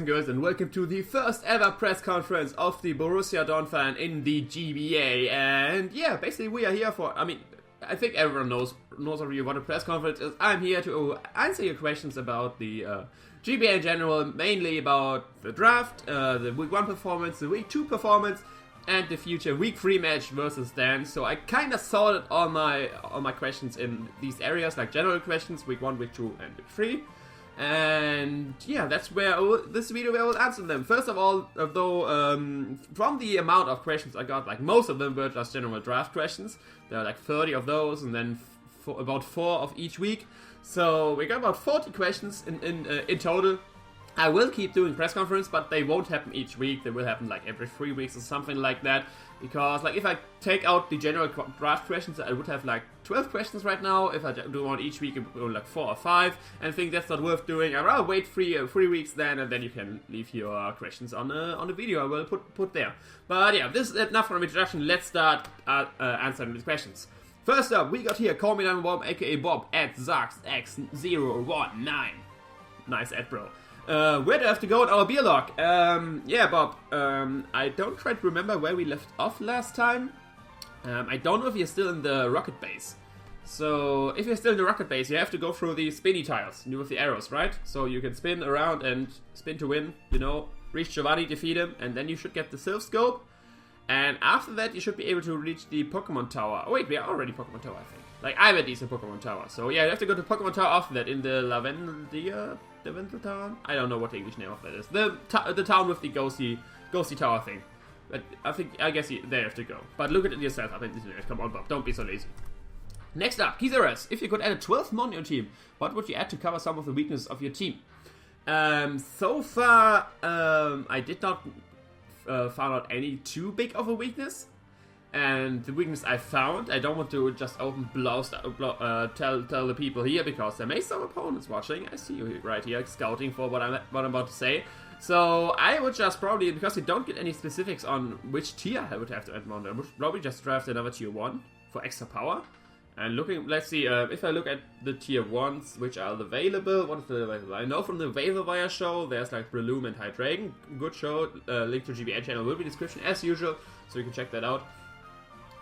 girls, and welcome to the first ever press conference of the Borussia Donphan in the GBA. And yeah, basically we are here for, I think everyone knows already what a press conference is. I'm here to answer your questions about the GBA in general, mainly about the draft, the week 1 performance, the week 2 performance, and the future week 3 match versus Dan. So I kind of sorted all my questions in these areas, like general questions, week 1, week 2, and week 3. And yeah, that's where this video I will answer them. First of all, though, from the amount of questions I got, like most of them were just general draft questions. There are like 30 of those, and then about 4 of each week. So we got about 40 questions in total. I will keep doing press conference, but they won't happen each week. They will happen like every 3 weeks or something like that. Because like if I take out the general draft questions, I would have like 12 questions right now. If I do one each week, it would go like 4 or 5. And I think that's not worth doing. I'd rather wait 3 weeks then, and then you can leave your questions on the video I will put there. But yeah, this is enough for an introduction. Let's start answering these questions. First up, we got here Call Me Number Bob, aka Bob at ZaxX019. Nice ad, bro. Where do I have to go in our beer log? Yeah, Bob, I don't quite remember where we left off last time. I don't know if you're still in the rocket base. So, if you're still in the rocket base, you have to go through the spinny tiles, with the arrows, right? So you can spin around and spin to win, reach Giovanni, defeat him, and then you should get the Sylph Scope. And after that, you should be able to reach the Pokemon Tower. Oh wait, we are already Pokemon Tower, I think. Like, I'm at least in Pokemon Tower. So yeah, you have to go to Pokemon Tower after that, in the Lavender Town? I don't know what the English name of that is. The town with the ghosty tower thing. But I guess there you have to go. But look at it yourself up in the internet. Come on, Bob, don't be so lazy. Next up, Scizor. If you could add a 12th mon on your team, what would you add to cover some of the weaknesses of your team? So far, I did not found out any too big of a weakness. And the weakness I found, I don't want to just tell the people here, because there may be some opponents watching. I see you right here scouting for what I'm about to say. So I would just probably, because you don't get any specifics on which tier I would have to add Mountain, I would probably just draft another tier 1 for extra power. And let's see, if I look at the tier 1s which are available, what is available? I know from the Wire show there's like Breloom and Hydreigon. Good show. Link to GBA channel will be in the description as usual, so you can check that out.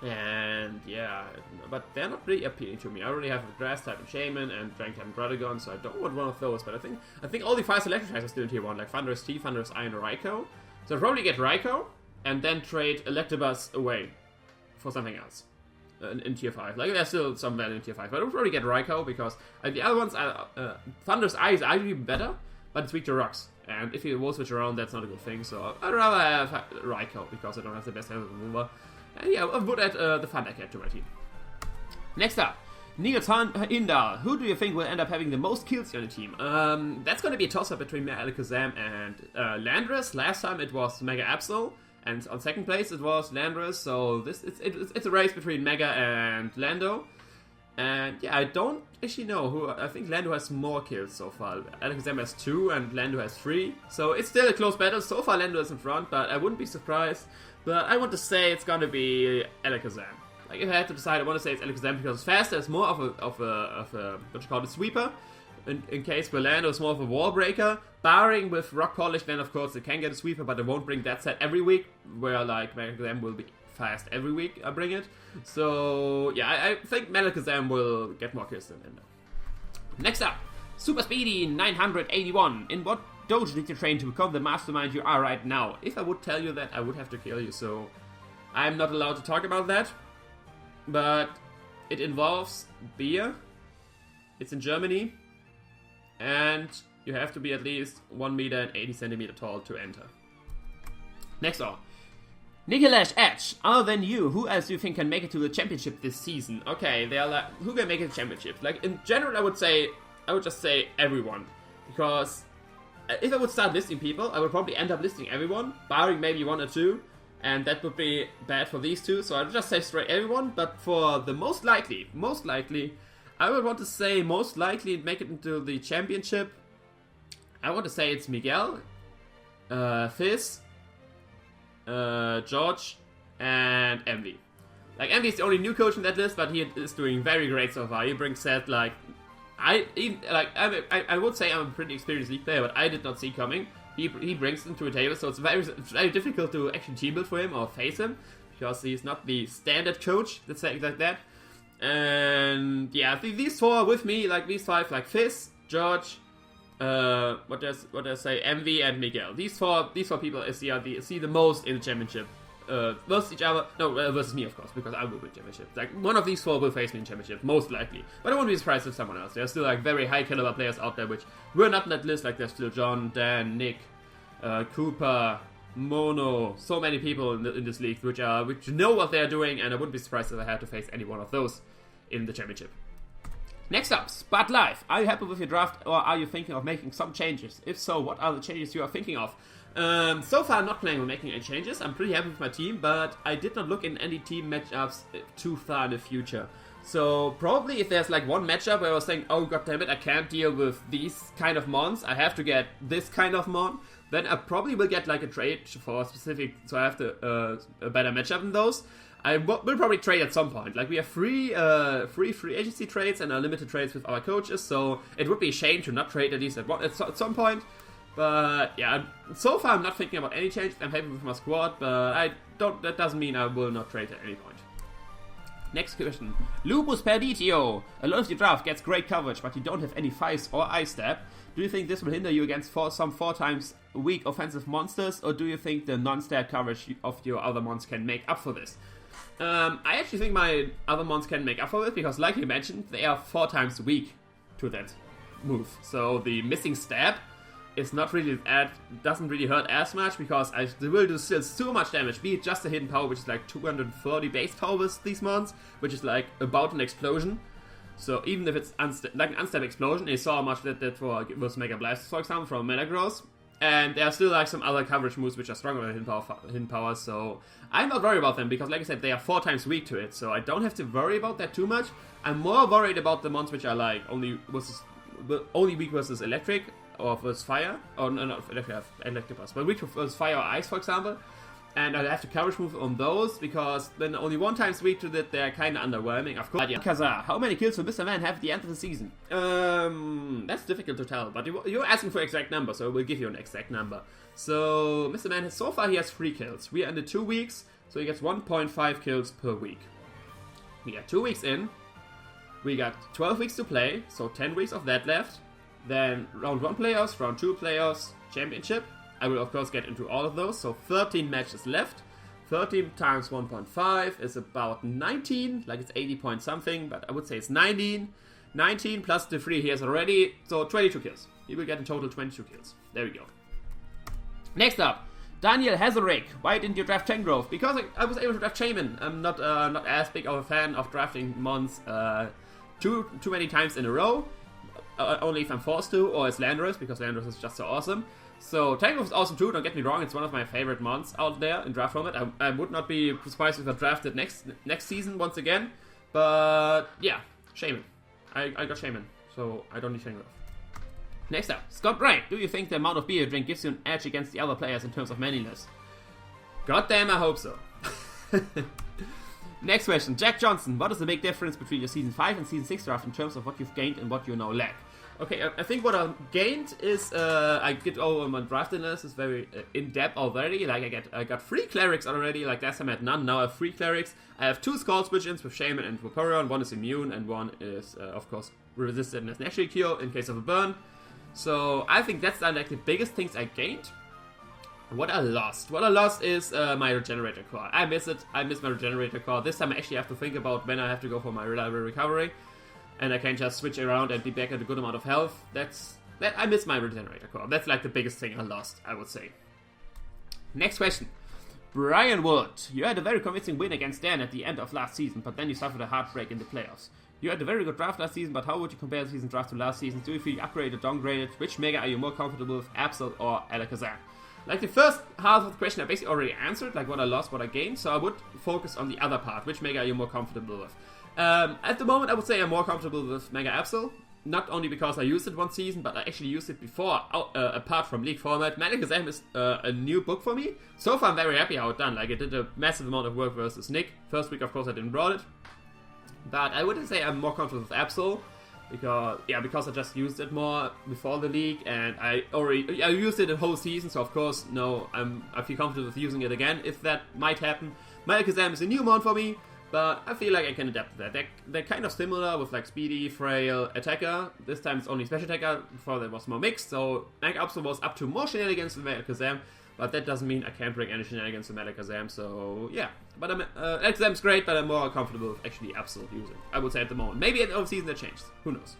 And yeah, but they're not really appealing to me. I already have a Grass type and Shaman and Dragon type and Druddigon, so I don't want one of those. But I think all the 5 Electric are still in tier 1, like Thundurus T, Thundurus I, and Raikou. So I'll probably get Raikou and then trade Electabuzz away for something else in tier 5. Like there's still some value in tier 5, but I'll probably get Raikou because the other ones are Thundurus I is arguably better, but it's weak to rocks. And if you will switch around, that's not a good thing. So I'd rather have Raikou because I don't have the best health remover. And yeah, I would add the Thundercat to my team. Next up, Nigotan Indal. Who do you think will end up having the most kills on the team? That's going to be a toss-up between Mega Alakazam and Landorus. Last time it was Mega Absol, and on second place it was Landorus. So it's a race between Mega and Lando. And yeah, I don't actually know who. I think Lando has more kills so far. Alakazam has 2 and Lando has 3. So it's still a close battle. So far Lando is in front, but I wouldn't be surprised. But I want to say it's gonna be Alakazam. Like if I had to decide, I want to say it's Alakazam because it's faster. It's more of a what you call it, sweeper. In case where Lando is more of a wall breaker. Barring with Rock Polish, then of course it can get a sweeper, but it won't bring that set every week. Where like Alakazam will be fast every week I bring it. So yeah, I think Alakazam will get more kills than Lando. Next up, Super Speedy 981. In what dojo did you train to become the mastermind you are right now? If I would tell you that, I would have to kill you, so I'm not allowed to talk about that. But it involves beer, it's in Germany, and you have to be at least 1 meter and 80 centimeter tall to enter. Next up, Nikolash Edge. Other than you, who else do you think can make it to the championship this season? Okay, they are like, who can make it to the championship? Like in general, I would just say everyone, because if I would start listing people, I would probably end up listing everyone, barring maybe 1 or 2, and that would be bad for these 2, so I would just say straight everyone. But for the most likely, I would want to say most likely make it into the championship. I want to say it's Miguel, Fizz, George, and Envy. Like Envy is the only new coach in that list, but he is doing very great so far. He brings set like I would say I'm a pretty experienced league player, but I did not see coming he brings them to a table, so it's very difficult to actually team build for him or face him, because he's not the standard coach, let's say it like that. And yeah, these 4 with me, like these 5, like Fizz, George, what does I say, Envy and Miguel. These four people I see the most in the championship. Versus each other, versus me of course, because I will win championship. Like, one of these 4 will face me in championship, most likely. But I won't be surprised if someone else. There are still like very high caliber players out there which were not in that list, like there's still John, Dan, Nick, Cooper, Mono, so many people in this league which know what they're doing, and I wouldn't be surprised if I had to face any one of those in the championship. Next up, Spud Life. Are you happy with your draft, or are you thinking of making some changes? If so, what are the changes you are thinking of? So far, I'm not planning on making any changes. I'm pretty happy with my team, but I did not look in any team matchups too far in the future. So probably if there's like one matchup where I was saying, oh god damn it, I can't deal with these kind of mons, I have to get this kind of mon, then I probably will get like a trade for a specific, so I have to a better matchup than those. I will probably trade at some point. Like, we have free agency trades and unlimited trades with our coaches, so it would be a shame to not trade at least at some point. But yeah, so far I'm not thinking about any change. I'm happy with my squad, but that doesn't mean I will not trade at any point. Next question. Lupus Perditio. A lot of your draft gets great coverage, but you don't have any fives or ice step. Do you think this will hinder you against some 4 times weak offensive monsters, or do you think the non-stat coverage of your other mons can make up for this? I actually think my other mons can make up for it, because like you mentioned, they are 4 times weak to that move. So the missing stab is not really doesn't really hurt as much, because I will do still so much damage, be it just a hidden power, which is like 240 base power with these mons, which is like about an explosion. So even if it's like an unstable explosion, you saw how much that was Mega Blast, for example, from Metagross. And there are still like some other coverage moves which are stronger than hidden power, so I'm not worried about them, because like I said, they are 4 times weak to it, so I don't have to worry about that too much. I'm more worried about the mons which are like only weak versus electric, or versus fire, or no, not electric, but weak versus fire or ice, for example. And I have to coverage move on those, because then only 1 times weak to that, they're kinda underwhelming, of course. Kazar, how many kills will Mr. Man have at the end of the season? That's difficult to tell, but you're asking for exact number, so we'll give you an exact number. So, Mr. Man, so far he has 3 kills. We are in the 2 weeks, so he gets 1.5 kills per week. We got 2 weeks in, we got 12 weeks to play, so 10 weeks of that left. Then round 1 playoffs, round 2 playoffs, championship. I will of course get into all of those, so 13 matches left. 13 times 1.5 is about 19, like it's 80 point something, but I would say it's 19. 19 plus the 3 he has already, so 22 kills. He will get in total 22 kills. There we go. Next up, Daniel Hazelrick. Why didn't you draft Tangrowth? Because I was able to draft Shaman. I'm not as big of a fan of drafting mons too many times in a row. Only if I'm forced to, or as Landorus, because Landorus is just so awesome. So Tangrowth is awesome too, don't get me wrong, it's one of my favorite mons out there in draft format. I would not be surprised if I drafted next season once again. But yeah, Shaman. I got Shaman, so I don't need Tangrowth. Next up, Scott Bright. Do you think the amount of beer you drink gives you an edge against the other players in terms of manliness? God damn, I hope so. Next question, Jack Johnson. What is the big difference between your Season 5 and Season 6 draft in terms of what you've gained and what you now lack? Okay, I think what I've gained is, I get over my draft analysis very in-depth already. Like, I got 3 clerics already, like last time I had none, now I have 3 clerics. I have 2 Scald Switch-ins with Shaman and Vaporeon. One is immune and one is, of course, resistant as Naturally Cure in case of a burn. So I think that's like the biggest things I gained. What I lost is my Regenerator Core. I miss it. I miss my Regenerator Core. This time I actually have to think about when I have to go for my reliable recovery. And I can just switch around and be back at a good amount of health. I miss my Regenerator Core. That's like the biggest thing I lost, I would say. Next question. Brian Wood. You had a very convincing win against Dan at the end of last season, but then you suffered a heartbreak in the playoffs. You had a very good draft last season, but how would you compare the season draft to last season? Do you feel you upgraded or downgraded? Which Mega are you more comfortable with, Absol or Alakazam? Like, the first half of the question I basically already answered, like what I lost, what I gained, so I would focus on the other part. Which Mega are you more comfortable with? At the moment, I would say I'm more comfortable with Mega Absol. Not only because I used it one season, but I actually used it before, apart from League format. Alakazam is a new book for me. So far, I'm very happy how it's done. Like, it did a massive amount of work versus Nick. First week, of course, I didn't brought it. But I wouldn't say I'm more comfortable with Absol. because I just used it more before the league, and I used it the whole season, so of course, no, I feel comfortable with using it again, if that might happen. Malakazam is a new mon for me, but I feel like I can adapt to that. They're kind of similar with like speedy, frail, attacker. This time it's only special attacker, before that was more mixed, so Mega Upslow was up to more shenanigans with Malakazam, but that doesn't mean I can't bring any shenanigans to Malakazam, so yeah. But Malakazam's great, but I'm more comfortable with actually Upslow using, I would say at the moment. Maybe at the off-season that changed, who knows.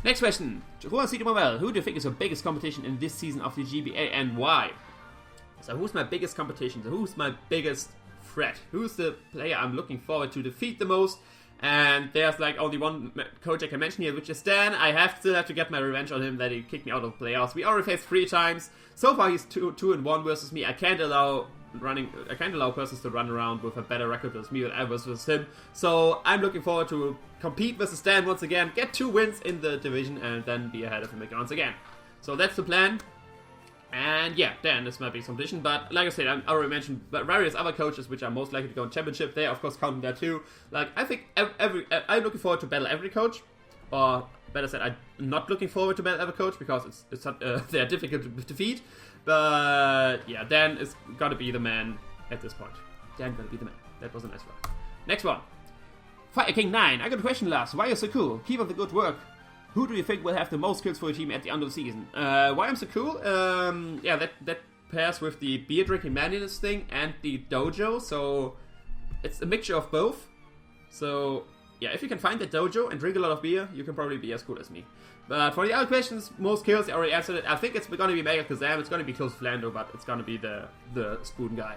Next question, Juan C. who do you think is your biggest competition in this season of the GBA and why? So who's my biggest competition, so who's my biggest threat? Who's the player I'm looking forward to defeat the most? And there's like only one coach I can mention here, which is Stan. I still have to get my revenge on him that he kicked me out of the playoffs. We already faced 3 times. So far he's 2-1 versus me. I can't allow persons to run around with a better record versus me than I was versus him. So I'm looking forward to compete versus Stan once again, get 2 wins in the division, and then be ahead of him once again. So that's the plan. And yeah, Dan is my biggest competition, but like I said, I already mentioned various other coaches which are most likely to go in championship. They are of course counting that too. Like, I think I'm looking forward to battle every coach, or better said, I'm not looking forward to battle every coach because they're difficult to defeat. But yeah, Dan is gotta be the man at this point. Dan gotta be the man. That was a nice one. Next one, Fire King 9. I got a question, Lars. Why are you so cool? Keep up the good work. Who do you think will have the most kills for your team at the end of the season? Why I'm so cool? Yeah, that pairs with the beer drinking manliness thing and the dojo, so it's a mixture of both. So yeah, if you can find the dojo and drink a lot of beer, you can probably be as cool as me. But for the other questions, most kills, I already answered it. I think it's gonna be Megakazam, it's gonna be close to Lando, but it's gonna be the spoon guy.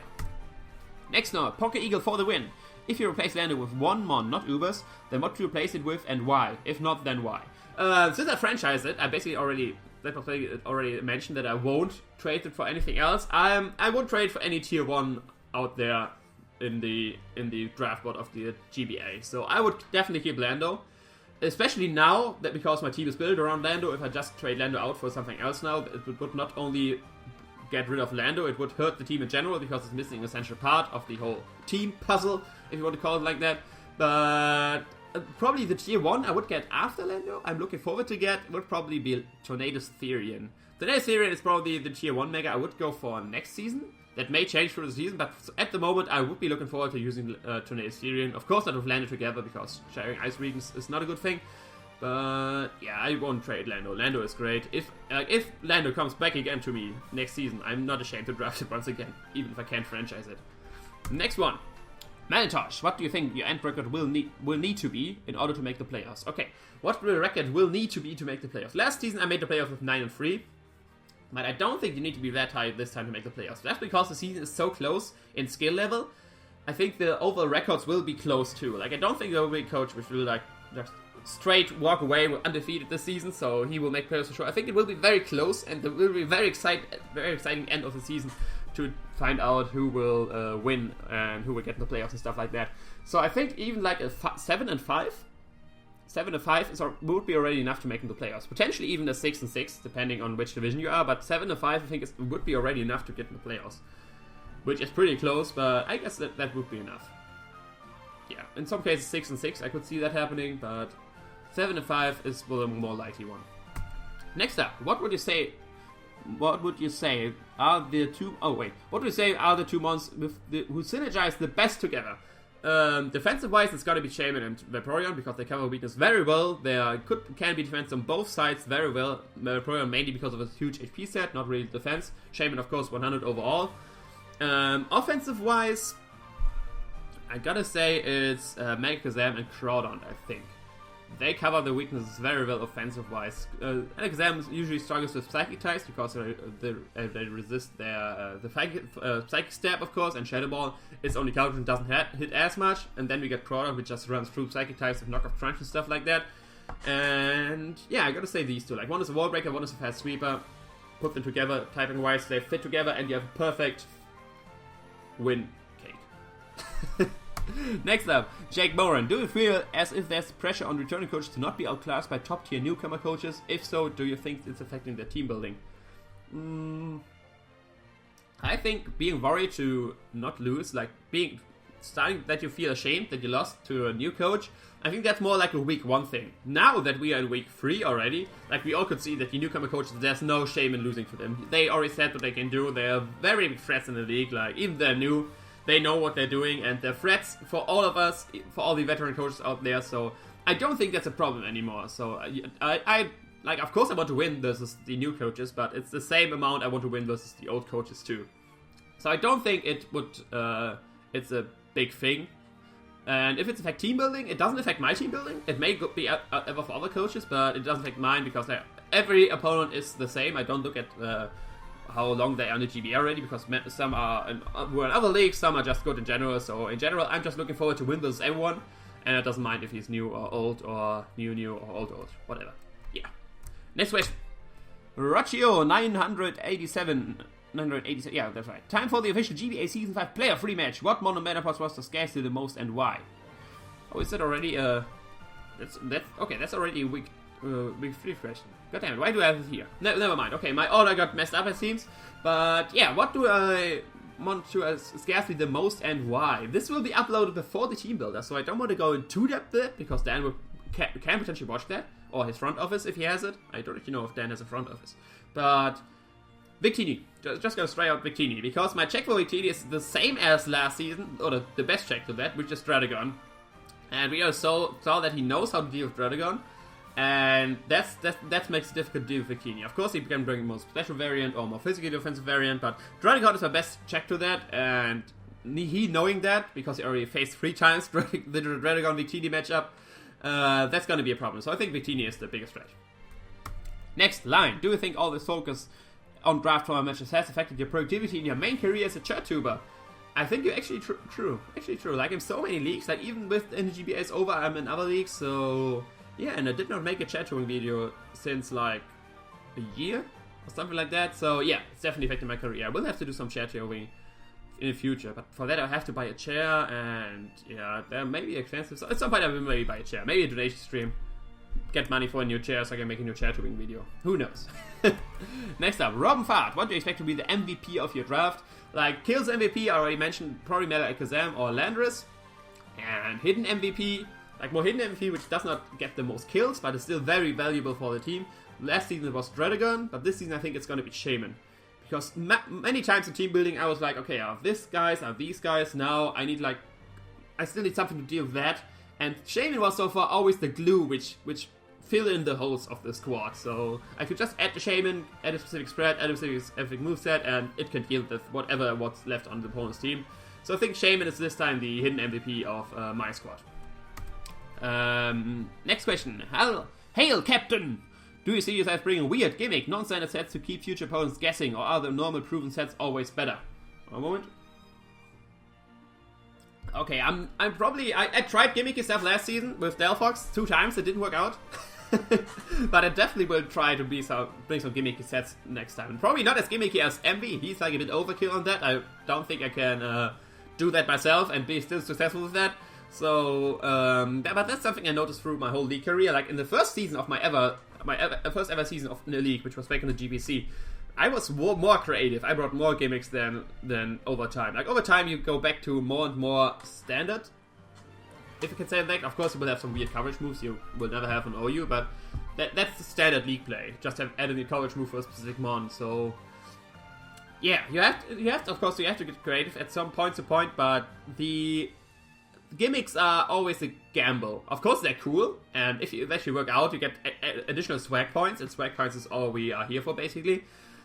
Next now, Poker Eagle for the win. If you replace Lando with one mon, not Ubers, then what do you replace it with and why? If not, then why? Since I franchised it, I basically already mentioned that I won't trade it for anything else. I won't trade for any tier 1 out there in the draft board of the GBA. So I would definitely keep Lando, especially now that because my team is built around Lando. If I just trade Lando out for something else now, it would not only get rid of Lando, it would hurt the team in general because it's missing an essential part of the whole team puzzle, if you want to call it like that. But probably the tier 1 I would get after Lando, I'm looking forward to get, would probably be Tornadus Therian. Tornadus Therian is probably the tier 1 mega I would go for next season. That may change through the season, but at the moment I would be looking forward to using Tornadus Therian. Of course not with Lando together, because sharing ice regions is not a good thing. But yeah, I won't trade Lando. Lando is great. If Lando comes back again to me next season, I'm not ashamed to draft it once again, even if I can't franchise it. Next one. Malintosh, what do you think your end record will need to be in order to make the playoffs? Okay, what the record will need to be to make the playoffs? Last season I made the playoffs with 9-3, but I don't think you need to be that high this time to make the playoffs. That's because the season is so close in skill level. I think the overall records will be close too. Like, I don't think there will be a coach which will like just straight walk away undefeated this season, so he will make playoffs for sure. I think it will be very close, and it will be very exciting end of the season to find out who will win and who will get in the playoffs and stuff like that. So I think even like a 7-5 would be already enough to make in the playoffs. Potentially even a 6-6, depending on which division you are. But 7-5, I think would be already enough to get in the playoffs, which is pretty close. But I guess that would be enough. Yeah, in some cases 6-6, I could see that happening, but 7-5 is the more likely one. Next up, what would you say are the two? Oh wait, what would you say are the 2 mons who synergize the best together? Defensive wise, it's gotta be Shaman and Vaporeon because they cover weakness very well. They can be defense on both sides very well. Vaporeon mainly because of a huge HP set, not really defense. Shaman of course 100 overall. Offensive wise, I gotta say it's Megakazam and Crawdon, I think. They cover the weaknesses very well offensive-wise. Megakazam usually struggles with Psychic types because they resist the Psychic Stab, of course, and Shadow Ball is only countered and doesn't hit as much. And then we get Crawdon, which just runs through Psychic types with Knock-Off Crunch and stuff like that. And yeah, I gotta say these two. Like, one is a Wall Breaker, one is a Fast Sweeper. Put them together, typing-wise, they fit together, and you have a perfect win cake. Next up, Jake Moran. Do you feel as if there's pressure on returning coaches to not be outclassed by top-tier newcomer coaches? If so, do you think it's affecting their team building? I think being worried to not lose, like starting that you feel ashamed that you lost to a new coach. I think that's more like a week 1 thing. Now that we are in week 3 already, like we all could see that the newcomer coaches, there's no shame in losing for them. They already said what they can do. They're very big threats in the league. Like even they're new, they know what they're doing, and they're threats for all of us, for all the veteran coaches out there. So I don't think that's a problem anymore. So I like, of course I want to win versus the new coaches, but it's the same amount I want to win versus the old coaches too. So I don't think it would, it's a big thing. And if it's affect team building, it doesn't affect my team building. It may be ever for other coaches, but it doesn't affect mine because every opponent is the same. I don't look at how long they are in the GBA already, because some are in other leagues, some are just good in general. So in general, I'm just looking forward to win versus everyone, and it doesn't mind if he's new or old or new or old, whatever. Yeah. Next question. Rocchio 987. Yeah, that's right. Time for the official GBA Season 5 Player Free match. What Mono Menopause roster scares you the most and why? Oh, is that already that's already a week 3 question. God damn it, why do I have it here? Never mind. Okay, my order got messed up, it seems. But yeah, what do I want to scares me the most and why? This will be uploaded before the team builder, so I don't want to go into depth there, because Dan can potentially watch that. Or his front office if he has it. I don't actually know if Dan has a front office. But Victini. Just go straight out Victini, because my check for Victini is the same as last season, or the best check to that, which is Dradagon. And we also saw that he knows how to deal with Dradagon, and that makes it difficult to deal with Victini. Of course, he can bring a more special variant or more physically defensive variant, but Dradagon is my best check to that, and he knowing that, because he already faced 3 times the Dradagon Victini matchup, that's gonna be a problem. So I think Victini is the biggest threat. Next line. Do you think all this focus on draft format matches has affected your productivity in your main career as a chat tuber? I think you're actually true. Actually true. Like in so many leagues, like even with the GBA is over, I'm in other leagues, so yeah, and I did not make a chat tubing video since like a year or something like that. So yeah, it's definitely affected my career. I will have to do some chat tubing in the future, but for that I have to buy a chair, and yeah, they're maybe expensive. So at some point I will maybe buy a chair, maybe a donation stream. Get money for a new chair so I can make a new chair tubing video. Who knows? Next up, Robin Fart. What do you expect to be the MVP of your draft? Like, Kills MVP, I already mentioned, probably Mela Kazam or Landris. And Hidden MVP, like more Hidden MVP, which does not get the most kills, but is still very valuable for the team. Last season it was Dradagon, but this season I think it's going to be Shaman. Because many times in team building I was like, okay, are these guys, now I need like, I still need something to deal with that. And Shaman was so far always the glue which fill in the holes of the squad. So I could just add the Shaman, add a specific spread, add a specific moveset, and it can deal with what's left on the opponent's team. So I think Shaman is this time the hidden MVP of my squad. Next question. Hail, Captain! Do you see yourself bringing weird, gimmick, non-standard sets to keep future opponents guessing, or are the normal proven sets always better? One moment. Okay, I'm probably... I tried gimmicky stuff last season with Delphox 2 times, it didn't work out. But I definitely will try to bring some gimmicky sets next time. Probably not as gimmicky as Envy, he's like a bit overkill on that. I don't think I can do that myself and be still successful with that. So, but that's something I noticed through my whole league career. Like in the first season of my first ever season of the league, which was back in the GBC, I was more creative. I brought more gimmicks than over time. Like over time, you go back to more and more standard. If you can say that, of course you will have some weird coverage moves you will never have on OU, but that's the standard league play. Just have added a coverage move for a specific mon. So yeah, you have to get creative at some point to point, but the gimmicks are always a gamble. Of course they're cool, and if you actually work out, you get additional swag points, and swag points is all we are here for basically.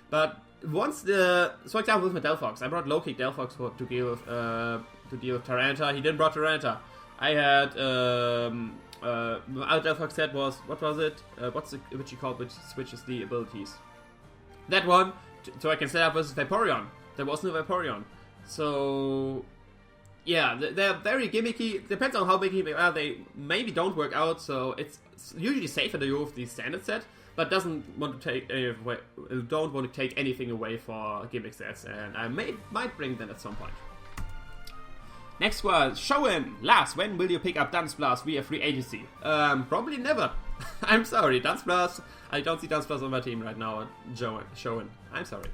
But once for example with my Delphox, I brought low kick Delphox to deal with Tyranitar. He didn't brought Tyranitar. I had our Delphox set was, what was it? Which you call which switches the abilities. That one, so I can set up versus Vaporeon. There was no Vaporeon. So yeah, they're very gimmicky. Depends on how big they are. They maybe don't work out, so it's usually safer to go with the standard set, but don't want to take anything away for gimmick sets, and I might bring them at some point. Next was Showen. Lars, when will you pick up Dunsblast via free agency? Probably never. I'm sorry, Dunsblast. I don't see Dunsblast on my team right now. Showen. I'm sorry.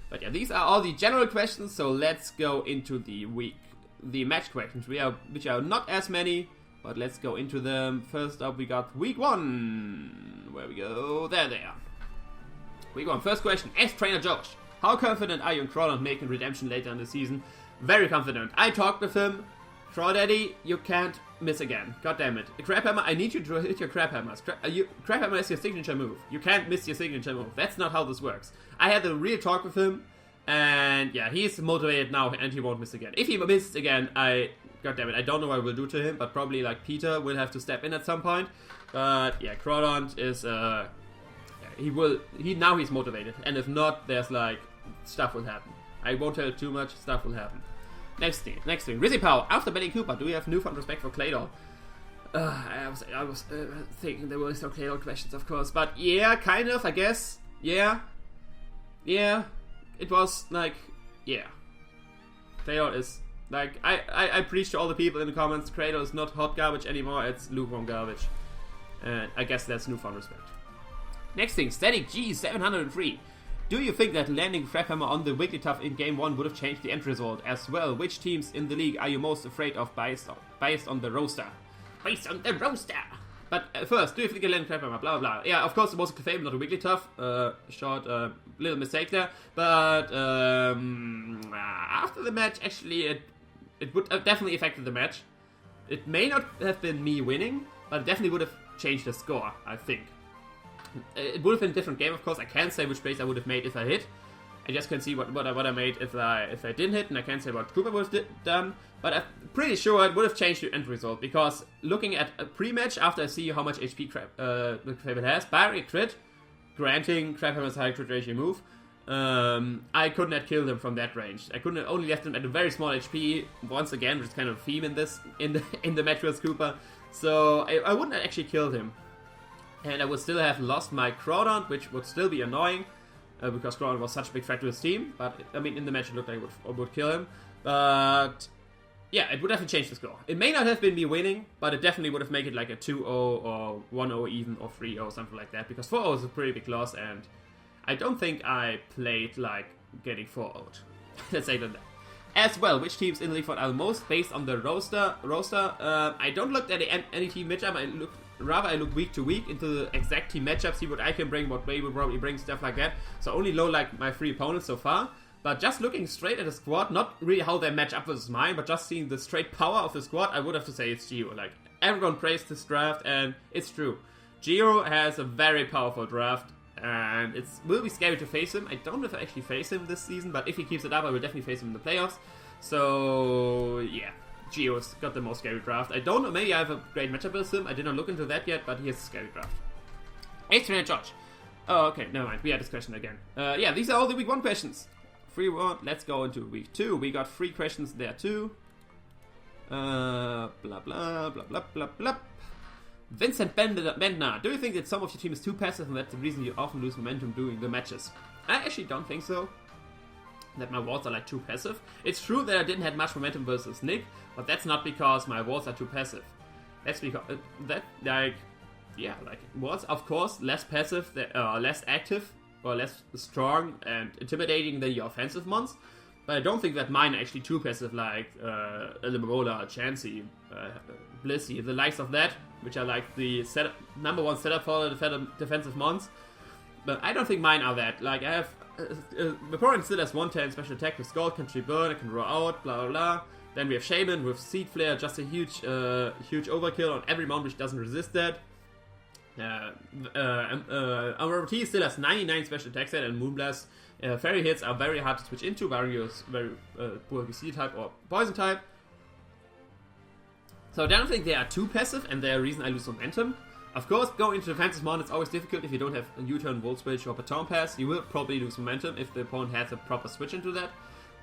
But yeah, these are all the general questions, so let's go into the week the match questions, which are not as many, but let's go into them. First up, we got week 1. Where we go? There they are. Week 1. First question. As Trainer Josh, how confident are you in Crawdad making redemption later in the season? Very confident. I talked with him. Crawdaddy, you can't miss again. God damn it. Crabhammer, I need you to hit your Crabhammers. Crabhammer is your signature move. You can't miss your signature move. That's not how this works. I had a real talk with him, and yeah, he's motivated now, and he won't miss again. If he misses again, God damn it, I don't know what I will do to him, but probably like Peter will have to step in at some point. But yeah, Crawdad is, he's motivated, and if not, there's like, stuff will happen. I won't tell you too much, stuff will happen. Next thing. Rizzy Pow, after betting Cooper, do you have newfound respect for Claydol? I was thinking there were some Claydol questions, of course, but yeah, kind of, I guess. Yeah, it was like, yeah. Claydol is, like, I preach to all the people in the comments, Claydol is not hot garbage anymore, it's lukewarm garbage. And I guess that's newfound respect. Next thing, Static G703. Do you think that landing Crabhammer on the Wigglytuff in Game 1 would have changed the end result as well? Which teams in the league are you most afraid of based on the roster? Based on the roster! But first, do you think you land Crabhammer? Blah, blah, blah. Yeah, of course it was a Clefable, not a Wigglytuff. Short, little mistake there. But after the match, actually, it would have definitely affected the match. It may not have been me winning, but it definitely would have changed the score, I think. It would have been a different game, of course. I can't say which plays I would have made if I hit. I just can see what I made if I didn't hit, and I can't say what Cooper would have done. But I'm pretty sure it would have changed the end result, because looking at a pre-match, after I see how much HP the Crabhammer has, barring a crit, granting Crabhammer's high crit ratio move, I couldn't have killed him from that range. I couldn't have only left him at a very small HP, once again, which is kind of a theme in the match with Cooper. So I wouldn't have actually killed him. And I would still have lost my Crawdad, which would still be annoying, because Crawdad was such a big threat to his team. But, I mean, in the match it looked like I would kill him. But, yeah, it would definitely change the score. It may not have been me winning, but it definitely would have made it like a 2-0 or 1-0 even, or 3-0, something like that. Because 4-0 is a pretty big loss, and I don't think I played like getting 4-0'd. Let's say that. As well, which teams in the league are the most based on the roster? I don't look at any team matchup. I look week to week into the exact team matchup, see what I can bring, what Way will probably bring, stuff like that. So only know like my 3 opponents so far. But just looking straight at the squad, not really how they match up versus mine, but just seeing the straight power of the squad, I would have to say it's Geo. Like, everyone praised this draft, and it's true. Geo has a very powerful draft, and it will be scary to face him. I don't know if I actually face him this season, but if he keeps it up, I will definitely face him in the playoffs. So, yeah. Geo's got the most scary draft. I don't know, maybe I have a great matchup with him. I did not look into that yet, but he has a scary draft. H-Trainer George. Oh, okay, never mind. We had this question again. Yeah, these are all the week 1 questions. 3-1. Let's go into week 2. We got 3 questions there too. Blah, blah, blah, blah, blah, blah. Vincent Bendner. Do you think that some of your team is too passive and that's the reason you often lose momentum during the matches? I actually don't think so. That my walls are like too passive. It's true that I didn't have much momentum versus Nick, but that's not because my walls are too passive. That's because walls, of course, less passive, less active, or less strong and intimidating than your offensive ones. But I don't think that mine are actually too passive, like Limarola, Chansey, Blissey, the likes of that, which are like the number 1 setup for the defensive mons. But I don't think mine are that. Like, I have the opponent still has 110 special attack with Scald, can tree burn, it can roar out, blah blah blah. Then we have Shaman with Seed Flare, just a huge overkill on every mount which doesn't resist that. Our RT still has 99 special attack set, and Moonblast. Fairy hits are very hard to switch into, Vario's very poor VC type or poison type. So I don't think they are too passive, and they're a reason I lose momentum. Of course, going into defensive mode it's always difficult if you don't have a U-turn, Volt Switch, or Baton Pass. You will probably lose momentum if the opponent has a proper switch into that.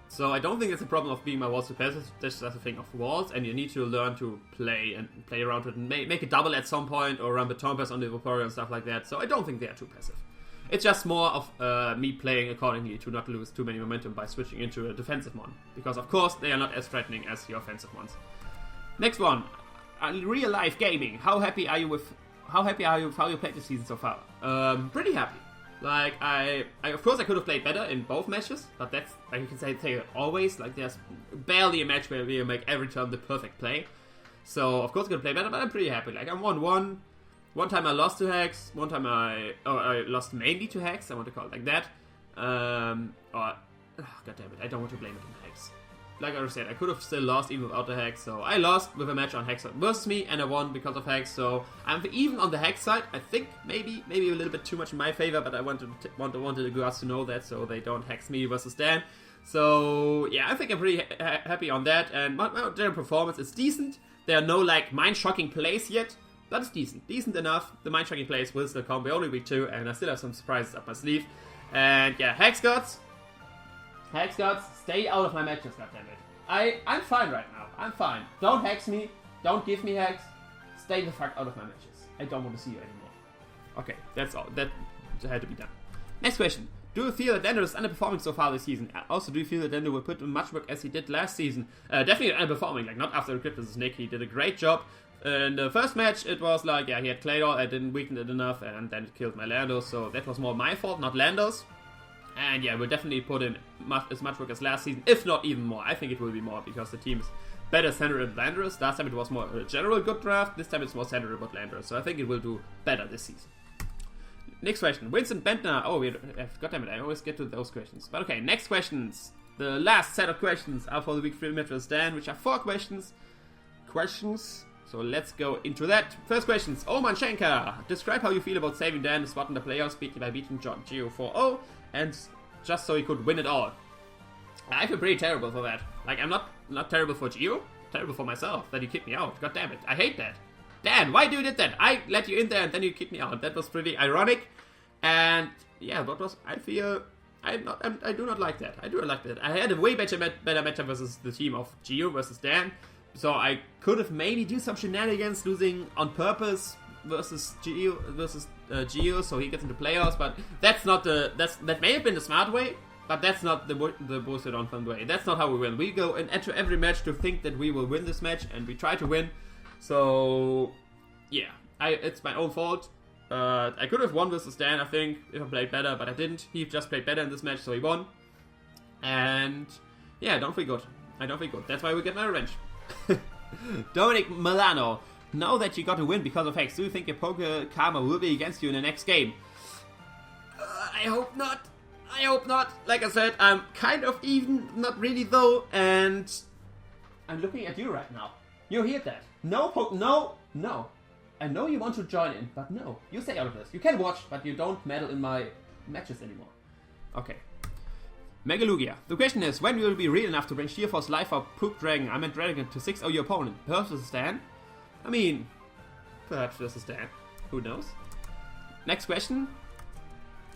So I don't think it's a problem of being my walls too passive. That's just a thing of walls, and you need to learn to play around with it and make a double at some point, or run Baton Pass on the Vaporeon and stuff like that. So I don't think they are too passive. It's just more of me playing accordingly to not lose too many momentum by switching into a defensive mon. Because of course they are not as threatening as the offensive ones. Next one, real life gaming. How happy are you with how you played this season so far? Pretty happy. Like, I of course I could have played better in both matches, but that's, like you can say always, like there's barely a match where we make every turn the perfect play. So, of course I could play better, but I'm pretty happy. Like, I'm 1-1. One time I lost to Hex, one time I lost mainly to Hex, I want to call it like that. God damn it, I don't want to blame it on Hex. Like I said, I could have still lost even without the Hex, so I lost with a match on Hex versus me, and I won because of Hex, so I'm even on the Hex side. I think maybe a little bit too much in my favor, but I wanted the guys to know that, so they don't Hex me versus Dan. So, yeah, I think I'm pretty happy on that, and my general performance is decent. There are no, like, mind-shocking plays yet, but it's decent. Decent enough. The mind-shocking plays will still come. We're only week 2, and I still have some surprises up my sleeve. And, yeah, Hex Gods, stay out of my matches, goddammit. I'm fine right now. I'm fine. Don't Hex me. Don't give me Hex. Stay the fuck out of my matches. I don't want to see you anymore. Okay, that's all. That had to be done. Next question. Do you feel that Lando is underperforming so far this season? Also, do you feel that Lando will put in much work as he did last season? Definitely underperforming. Like, not after the crypt versus Nick. He did a great job. In the first match, it was like, yeah, he had Claydol. I didn't weaken it enough, and then it killed my Lando. So that was more my fault, not Lando's. And yeah, we'll definitely put in as much work as last season, if not even more. I think it will be more, because the team is better centered at Landorus. Last time it was more a general good draft, this time it's more centered about Landorus. So I think it will do better this season. Next question, Vincent Bentner. Oh, goddammit, I always get to those questions. But okay, next questions. The last set of questions are for the week 3 match with Dan, which are 4 questions. So let's go into that. First questions, Oman Schenker. Describe how you feel about saving Dan the spot in the playoffs by beating Geo 4-0. And just so he could win it all. I feel pretty terrible for that. Like, I'm not terrible for Gio, terrible for myself that you kicked me out. God damn it, I hate that. Dan, why do you did that? I let you in there and then you kicked me out. That was pretty ironic. And yeah, I do not like that. I do not like that. I had a way better matchup versus the team of Gio versus Dan. So I could have maybe do some shenanigans, losing on purpose versus Gio, so he gets into playoffs, but that's not that may have been the smart way, but that's not the Borussia Donphan way. That's not how we win. We go into every match to think that we will win this match, and we try to win. So yeah, it's my own fault. I could have won versus Dan, I think, if I played better, but I didn't. He just played better in this match, so he won. And yeah, don't feel good. I don't feel good. That's why we get my revenge. Dominic Milano. Now that you got a win because of Hex, do you think your poker karma will be against you in the next game? I hope not. I hope not. Like I said, I'm kind of even, not really though, and I'm looking at you right now. You hear that? No. I know you want to join in, but no. You stay out of this. You can watch, but you don't meddle in my matches anymore. Okay. Megalugia. The question is, when will you be real enough to bring Sheer Force Life or Poop Dragon, I meant Dragon, to 6-0 your opponent? Perhaps versus Dan? I mean, perhaps versus Dan. Who knows? Next question.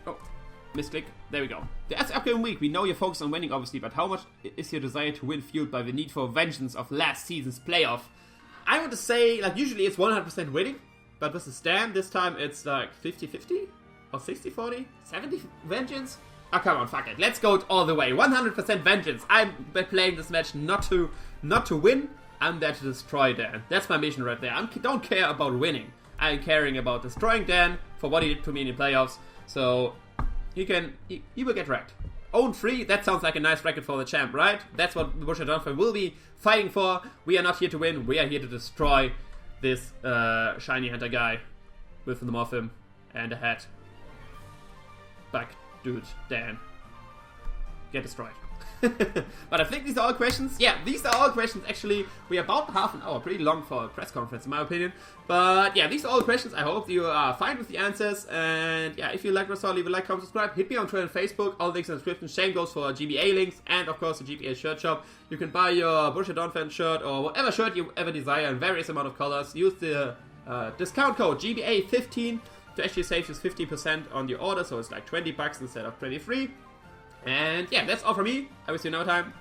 Oh, misclick. There we go. The upcoming week, we know you're focused on winning, obviously, but how much is your desire to win fueled by the need for vengeance of last season's playoff? I want to say, like, usually it's 100% winning, but versus Dan, this time it's like 50-50? Or 60-40? 70 vengeance? Oh, come on, fuck it. Let's go all the way. 100% vengeance. I'm playing this match not to win. I'm there to destroy Dan. That's my mission right there. I don't care about winning. I'm caring about destroying Dan for what he did to me in the playoffs. So he will get wrecked. Own 3, that sounds like a nice bracket for the champ, right? That's what Borussia Donphan will be fighting for. We are not here to win. We are here to destroy this shiny hunter guy with the Morphim and a hat. Back, dude, Dan. Get destroyed. But I think these are all questions. Yeah, these are all questions. Actually, we are about half an hour. Pretty long for a press conference, in my opinion. But yeah, these are all questions. I hope you are fine with the answers. And yeah, if you like Rosal, leave a like, comment, subscribe. Hit me on Twitter and Facebook. All links in the description. Same goes for GBA links. And of course, the GBA shirt shop. You can buy your Borussia Donphan shirt or whatever shirt you ever desire in various amount of colors. Use the discount code GBA15 to actually save you 50% on your order. So it's like $20 instead of 23. And yeah, that's all from me. I will see you another time.